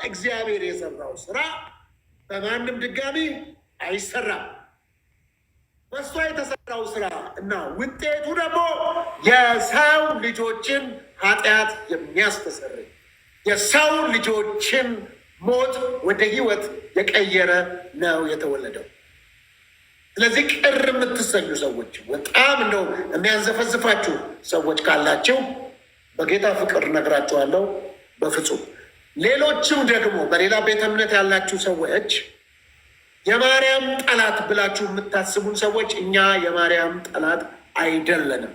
እግዚአብሔር የሰራው ስራ በማንም ድጋሚ አይሰራም። በእሷ የተሰራው ስራ እና ውጤቱ ደግሞ የሰው ልጆችን ኃጢአት የሚያስተሰርይ የሰው ልጆችን ሞት ወደ ህይወት የቀየረ ነው የተወለደው። ስለዚህ ቅር የምትሰኙ ሰዎች፣ በጣም እንደው የሚያንዘፈዝፋችሁ ሰዎች ካላችሁ በጌታ ፍቅር ነግራችኋለሁ፣ በፍጹም። ሌሎችም ደግሞ በሌላ ቤተ እምነት ያላችሁ ሰዎች የማርያም ጠላት ብላችሁ የምታስቡን ሰዎች፣ እኛ የማርያም ጠላት አይደለንም።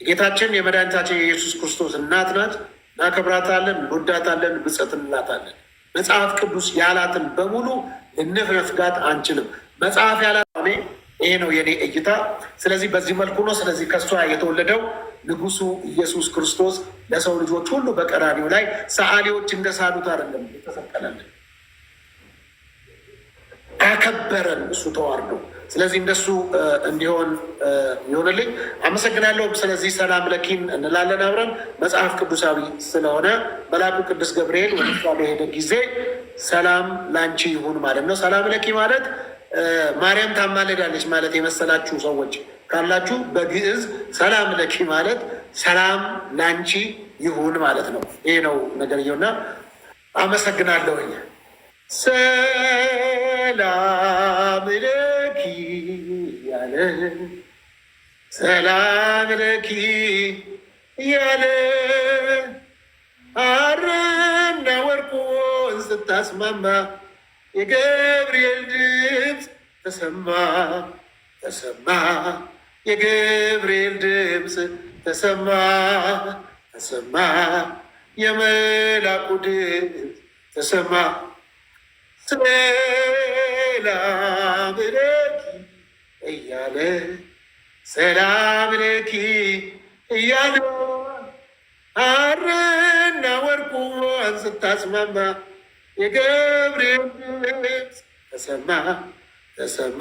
ጌታችን የመድኃኒታችን የኢየሱስ ክርስቶስ እናት ናት። እናከብራታለን፣ እንወዳታለን፣ ብፅዕት እንላታለን። መጽሐፍ ቅዱስ ያላትን በሙሉ ልንፍረፍጋት አንችልም። መጽሐፍ ያላት ይሄ ነው የኔ እይታ። ስለዚህ በዚህ መልኩ ነው። ስለዚህ ከሷ የተወለደው ንጉሱ ኢየሱስ ክርስቶስ ለሰው ልጆች ሁሉ በቀራንዮ ላይ ሰዓሊዎች እንደሳሉት አይደለም የተሰቀለልን፣ አከበረን እሱ ተዋርዶ። ስለዚህ እንደሱ እንዲሆን ይሆንልኝ። አመሰግናለሁ። ስለዚህ ሰላም ለኪን እንላለን አብረን። መጽሐፍ ቅዱሳዊ ስለሆነ መልአኩ ቅዱስ ገብርኤል ወደ እሷ በሄደ ጊዜ ሰላም ላንቺ ይሁን ማለት ነው። ሰላም ለኪ ማለት ማርያም ታማልዳለች ማለት የመሰላችሁ ሰዎች ካላችሁ በግዕዝ ሰላም ለኪ ማለት ሰላም ላንቺ ይሁን ማለት ነው። ይሄ ነው ነገርየውና አመሰግናለሁኝ። ሰላም ለኪ ያለ ሰላም ለኪ ያለ ሐርና ወርቁን ስታስማማ የገብርኤል ድምፅ ተሰማ ተሰማ፣ የገብርኤል ድምፅ ተሰማ ተሰማ፣ የመላኩ ድምፅ ተሰማ። ሰላም ለኪ እያለ ሰላም ለኪ እያለ ሐርና ወርቁን ስታስማማ የገብርኤል ድምፅ ተሰማ ተሰማ፣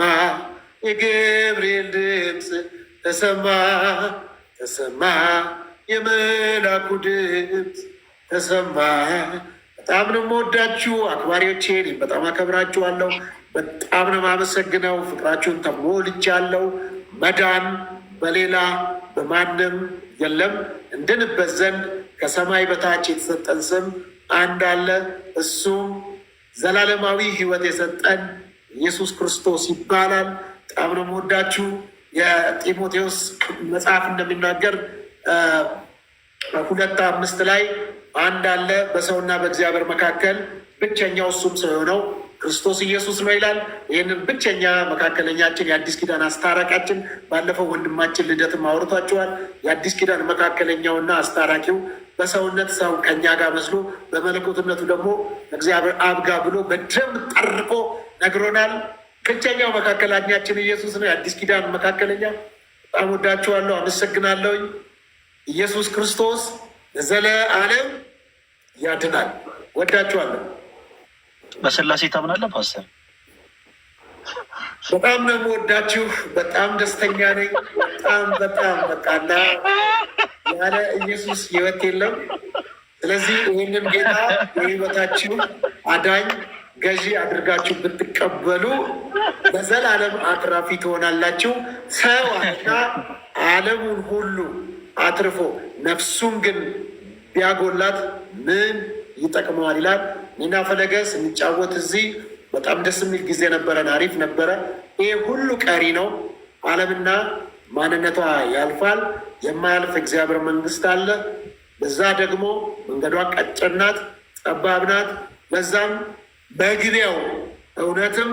የገብርኤል ድምፅ ተሰማ ተሰማ፣ የመላኩ ድምፅ ተሰማ። በጣም ነው የምወዳችሁ አክባሪዎቼ፣ በጣም አከብራችኋለሁ። በጣም ነው የማመሰግነው። ፍቅራችሁን ተሞልቻለሁ። መዳን በሌላ በማንም የለም። እንድንበት ዘንድ ከሰማይ በታች የተሰጠን ስም አንድ አለ። እሱም ዘላለማዊ ሕይወት የሰጠን ኢየሱስ ክርስቶስ ይባላል። በጣም ነው የምወዳችሁ። የጢሞቴዎስ መጽሐፍ እንደሚናገር 2:5 ላይ አንድ አለ በሰውና በእግዚአብሔር መካከል ብቸኛው እሱም ሰው የሆነው ክርስቶስ ኢየሱስ ነው ይላል። ይህንን ብቸኛ መካከለኛችን የአዲስ ኪዳን አስታራቂያችን ባለፈው ወንድማችን ልደትም አውርቷቸዋል። የአዲስ ኪዳን መካከለኛውና አስታራቂው በሰውነት ሰው ከኛ ጋር መስሎ በመለኮትነቱ ደግሞ እግዚአብሔር አብ ጋር ብሎ በደም ጠርቆ ነግሮናል። ብቸኛው መካከለኛችን ኢየሱስ ነው፣ የአዲስ ኪዳን መካከለኛ። በጣም ወዳችኋለሁ፣ አመሰግናለሁኝ። ኢየሱስ ክርስቶስ ለዘለዓለም ያድናል። ወዳችኋለሁ። በስላሴ ታምናለህ ፓስተር? በጣም ነው የምወዳችሁ። በጣም ደስተኛ ነኝ። በጣም በቃና ያለ ኢየሱስ ህይወት የለም። ስለዚህ ይህንን ጌታ የህይወታችሁ አዳኝ ገዢ አድርጋችሁ ብትቀበሉ በዘላለም አትራፊ ትሆናላችሁ። ሰው አና ዓለሙን ሁሉ አትርፎ ነፍሱን ግን ቢያጎላት ምን ይጠቅመዋል ይላል። እኔና ፈለገ ስንጫወት እዚህ በጣም ደስ የሚል ጊዜ ነበረን። አሪፍ ነበረ። ይህ ሁሉ ቀሪ ነው። ዓለምና ማንነቷ ያልፋል። የማያልፍ እግዚአብሔር መንግስት አለ። በዛ ደግሞ መንገዷ ቀጭን ናት፣ ጠባብ ናት። በዛም በግቢያው እውነትም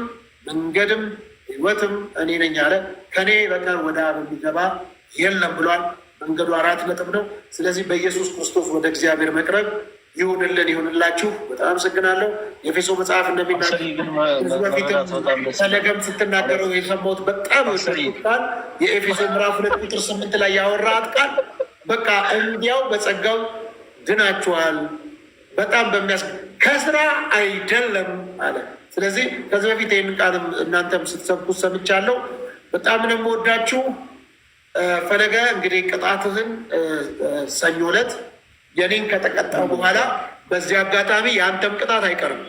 መንገድም ህይወትም እኔ ነኝ አለ። ከኔ በቀር ወደ አብ የሚገባ የለም ብሏል። መንገዱ 4 ነጥብ ነው። ስለዚህ በኢየሱስ ክርስቶስ ወደ እግዚአብሔር መቅረብ ይሁንልን፣ ይሁንላችሁ። በጣም አመሰግናለሁ። የኤፌሶ መጽሐፍ እንደሚናገር በፊትም ፈለገም ስትናገረው የሰማሁት በጣም ቃል የኤፌሶ ምዕራፍ 2:8 ላይ ያወራት ቃል በቃ እንዲያው በጸጋው ድናችኋል፣ በጣም ከስራ አይደለም አለ። ስለዚህ ከዚህ በፊት ይህንን ቃል እናንተም ስትሰብኩት ሰምቻለሁ። በጣም ነው የምወዳችሁ። ፈለገ እንግዲህ ቅጣትህን ሰኞ ዕለት የኔን ከተቀጣ በኋላ በዚህ አጋጣሚ የአንተም ቅጣት አይቀርም።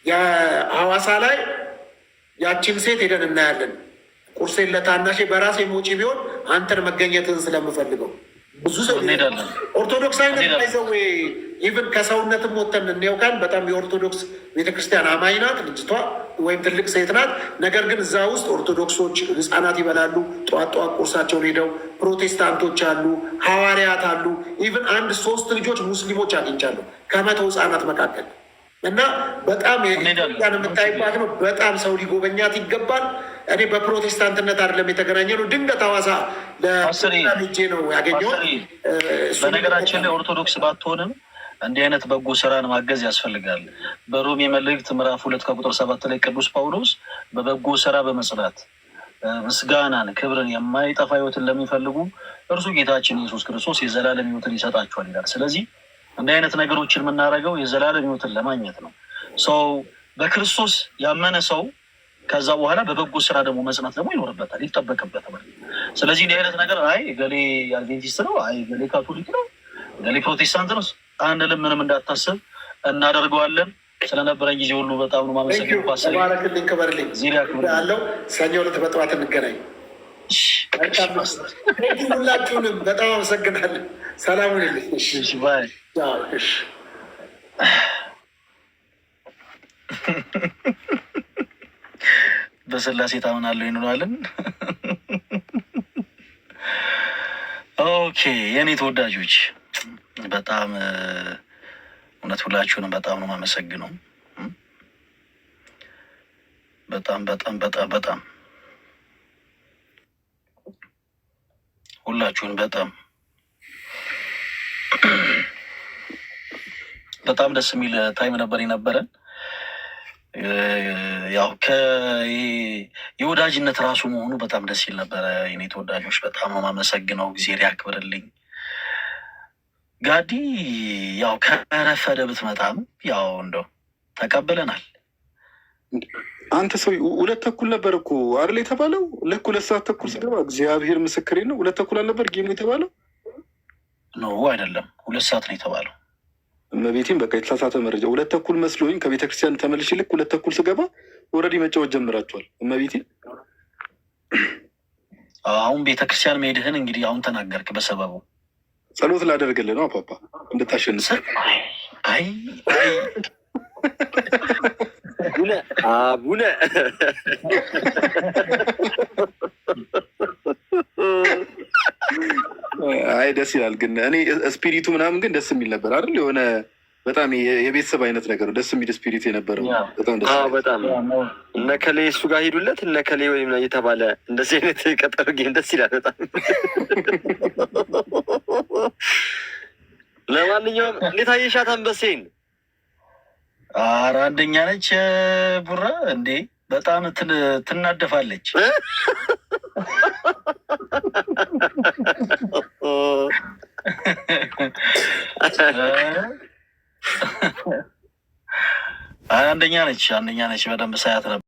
የሐዋሳ ላይ ያችን ሴት ሄደን እናያለን። ቁርሴን ለታናሼ በራሴ ሞጪ ቢሆን አንተን መገኘትን ስለምፈልገው ብዙ ሰው ኦርቶዶክስ አይነት ይዘው ኢቨን ከሰውነትም ወተን እንያውቃል። በጣም የኦርቶዶክስ ቤተክርስቲያን አማኝ ናት ልጅቷ፣ ወይም ትልቅ ሴት ናት። ነገር ግን እዛ ውስጥ ኦርቶዶክሶች ህፃናት ይበላሉ። ጠዋት ጠዋት ቁርሳቸውን ሄደው ፕሮቴስታንቶች አሉ፣ ሐዋርያት አሉ። ኢቨን 1-3 ልጆች ሙስሊሞች አግኝቻለሁ ከ100 ህፃናት መካከል እና በጣም ያን የምታይባት ነው። በጣም ሰው ሊጎበኛት ይገባል። እኔ በፕሮቴስታንትነት አይደለም የተገናኘ ነው። ድንገት ሐዋሳ ለሄጄ ነው ያገኘው። በነገራችን ላይ ኦርቶዶክስ ባትሆንም እንዲህ አይነት በጎ ስራን ማገዝ ያስፈልጋል። በሮሜ መልእክት ምዕራፍ 2 ቁጥር 7 ላይ ቅዱስ ጳውሎስ በበጎ ስራ በመጽናት ምስጋናን፣ ክብርን፣ የማይጠፋ ህይወትን ለሚፈልጉ እርሱ ጌታችን ኢየሱስ ክርስቶስ የዘላለም ህይወትን ይሰጣቸዋል ይላል። ስለዚህ እንዲህ አይነት ነገሮችን የምናደርገው የዘላለም ህይወትን ለማግኘት ነው። ሰው በክርስቶስ ያመነ ሰው ከዛ በኋላ በበጎ ስራ ደግሞ መጽናት ደግሞ ይኖርበታል፣ ይጠበቅበታል። ስለዚህ እንዲህ አይነት ነገር አይ ገሌ አድቬንቲስት ነው፣ አይ ገሌ ካቶሊክ ነው፣ ገሌ ፕሮቴስታንት ነው አንልም። ምንም እንዳታስብ እናደርገዋለን። ስለነበረን ጊዜ ሁሉ በጣም ነው ማመሰግነው። ባረክልኝ፣ ክበርልኝ ያለው ሰኞ ዕለት በጠዋት እንገናኝ። ሁላችሁንም በጣም አመሰግናለን። ሰላም ልኝ። በስላሴ ታምናለሁ ይኖራልን? ኦኬ የኔ ተወዳጆች በጣም እውነት ሁላችሁንም በጣም ነው የማመሰግነው። በጣም በጣም በጣም በጣም ሁላችሁን በጣም ደስ የሚል ታይም ነበር የነበረን። ያው የወዳጅነት ራሱ መሆኑ በጣም ደስ ይል ነበረ። የኔ ተወዳጆች በጣም ነው የማመሰግነው። ጊዜ ያክብርልኝ። ጋዲ ያው ከረፈደ ብትመጣም ያው እንደው ተቀብለናል። አንተ ሰው 2 ተኩል ነበር እኮ አይደል የተባለው? ልክ 2 ሰዓት ተኩል ስገባ እግዚአብሔር ምስክሬ ነው 2 ተኩል አልነበር ጌም የተባለው? ኖ አይደለም 2 ሰዓት ነው የተባለው። እመቤቴን በቃ የተሳሳተ መረጃ 2 ተኩል መስሎኝ ከቤተክርስቲያን ተመልሼ ልክ 2 ተኩል ስገባ ኦልሬዲ መጫወት ጀምራችኋል። እመቤቴን አሁን ቤተክርስቲያን መሄድህን እንግዲህ አሁን ተናገርክ በሰበቡ። ጸሎት ላደርግልህ ነው አፓፓ እንድታሸንፍ። አይ አቡነ አይ ደስ ይላል። ግን እኔ ስፒሪቱ ምናምን ግን ደስ የሚል ነበር አይደል? የሆነ በጣም የቤተሰብ አይነት ነገር ደስ የሚል ስፒሪት የነበረው በጣም ደስ ይላል። በጣም እነ ከሌ እሱ ጋር ሂዱለት እነ ከሌ ወይም የተባለ እንደዚህ አይነት ቀጠሮ ጌም ደስ ይላል በጣም። ለማንኛውም እንዴት አየሻት አንበሴን? ኧረ አንደኛ ነች ቡራ እንዴ! በጣም ትናደፋለች። አንደኛ ነች በደንብ ሳያት ነበር።